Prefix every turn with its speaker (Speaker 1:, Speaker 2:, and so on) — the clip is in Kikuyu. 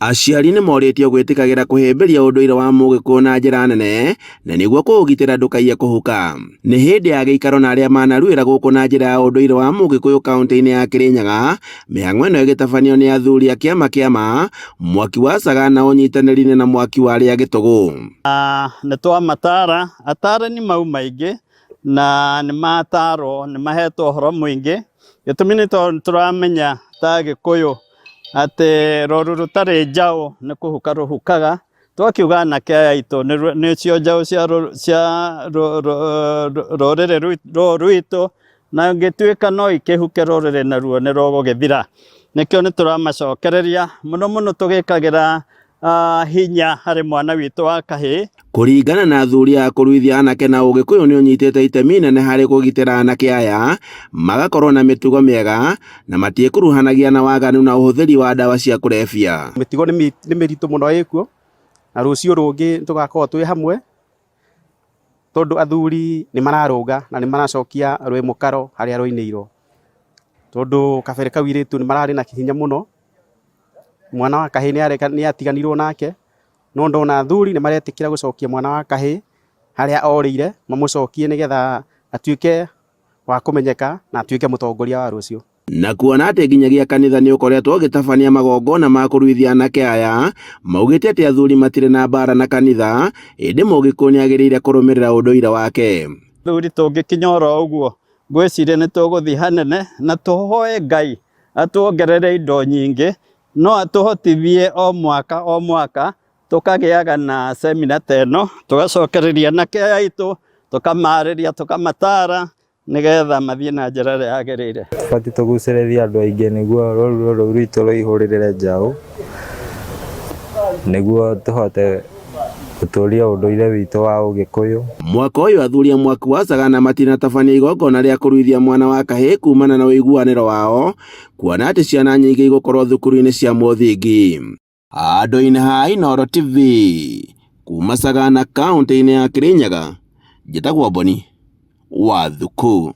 Speaker 1: Aciari nĩ morĩtio gwĩtĩkagĩra kũhĩmbĩria ũndũire wa Mũgĩkũyũ na njĩra nene na nĩguo kũũgitĩra ndũkaiye kũhuka. Nĩ hĩndĩ ya gĩikaro na arĩa manaruĩra gũkũ na njĩra ya ũndũire wa Mũgĩkũyũ kaunti-inĩ ya Kĩrĩnyaga, mĩhang'o ĩno ĩgĩtabanio nĩ athuri a kĩama Mwaki wa Sagana ũnyitanĩri-inĩ na Mwaki wa Gĩtũgũ.
Speaker 2: Nĩ twamatara atarani mau maingĩ na nĩ matarwo nĩ mahetwo ũhoro mũingĩ, gĩtũmi nĩ tũramenya ta Gĩkũyũ atĩ rũru rũtarĩ njaũ nĩ kũhuka rũhukaga. Twakiuga anake aya aitũ nĩcio njaũ cia rũrĩrĩ rwitũ, na ngĩtuĩka no ikĩhuke rũrĩrĩ naruo nĩ rũgũgĩthira. Nĩkĩo nĩ tũramacokereria mũno tũgĩkagĩra hinya harĩ mwana witũ wa kahĩĩ.
Speaker 1: Kũringana na athuri a kũruithia anake na Ũgĩkũyũ nĩ ũnyitĩte itemi inene harĩ kũgitĩra anake aya magakorwo na mĩtugo mĩega na matiĩkuruhanagia na waganu na ũhũthĩri wa ndawa cia kũrebia.
Speaker 3: Mĩtugo nĩ mĩritũ mũno ĩkuo, na rũciũ rũngĩ tũgakorwo twĩ hamwe tondũ athuri nĩ mararũnga na nĩ maracokia rwĩ mũkaro harĩa rũinĩirwo, tondũ kabere kau airĩtu nĩ mararĩ na hinya mũno. Mwana wa kahĩĩ nĩ atiganirwo nake, no ndona athuri nĩ maretĩkĩra gũcokia mwana wa kahĩĩ harĩa orĩire, mamũcokie nĩgetha atuĩke wa kũmenyeka na atuĩke mũtongoria wa rũciũ.
Speaker 1: Na kuona atĩ nginyagia kanitha nĩ ũkoretwo ũgĩtabania magongona ma kũruithia anake aya, maugĩte atĩ athuri matirĩ na mbara na kanitha, ĩndĩ Mũgĩkũyũ nĩ agĩrĩire kũrũmĩrĩra ũndũire wake.
Speaker 2: Athuri tũngĩkinya oro ũguo, ngwĩciria nĩ tũgũthiĩ hanene na tũhoe Ngai atuongerere indo nyingĩ, no atũhotithie o mwaka tũkagĩaga na semina ta ĩno, tũgacokereria anake aya aitũ, tũkamarĩria, tũkamatara nĩgetha mathiĩ na njĩra ĩrĩa yagĩrĩire.
Speaker 4: Tũbatiĩ tũgucĩrĩrie andũ aingĩ nĩguo rũrĩrĩ rwitũ rũihũrĩrĩre njaũ, nĩguo tũhote gũtũũria ũndũire witũ wa Ũgĩkũyũ.
Speaker 1: Mwaka ũyũ athuri a Mwaki wa Sagana matinatabania igongona rĩa kũruithia mwana wa kahĩĩ kumana na ũiguanĩro wao, kuona atĩ ciana nyingĩ igũkorwo thukuru-inĩ cia mũthingi. Handũ-inĩ ha Inooro TV kuma Sagana kaunti-inĩ ya Kĩrĩnyaga, njĩtagwo Boni Wathũkũ.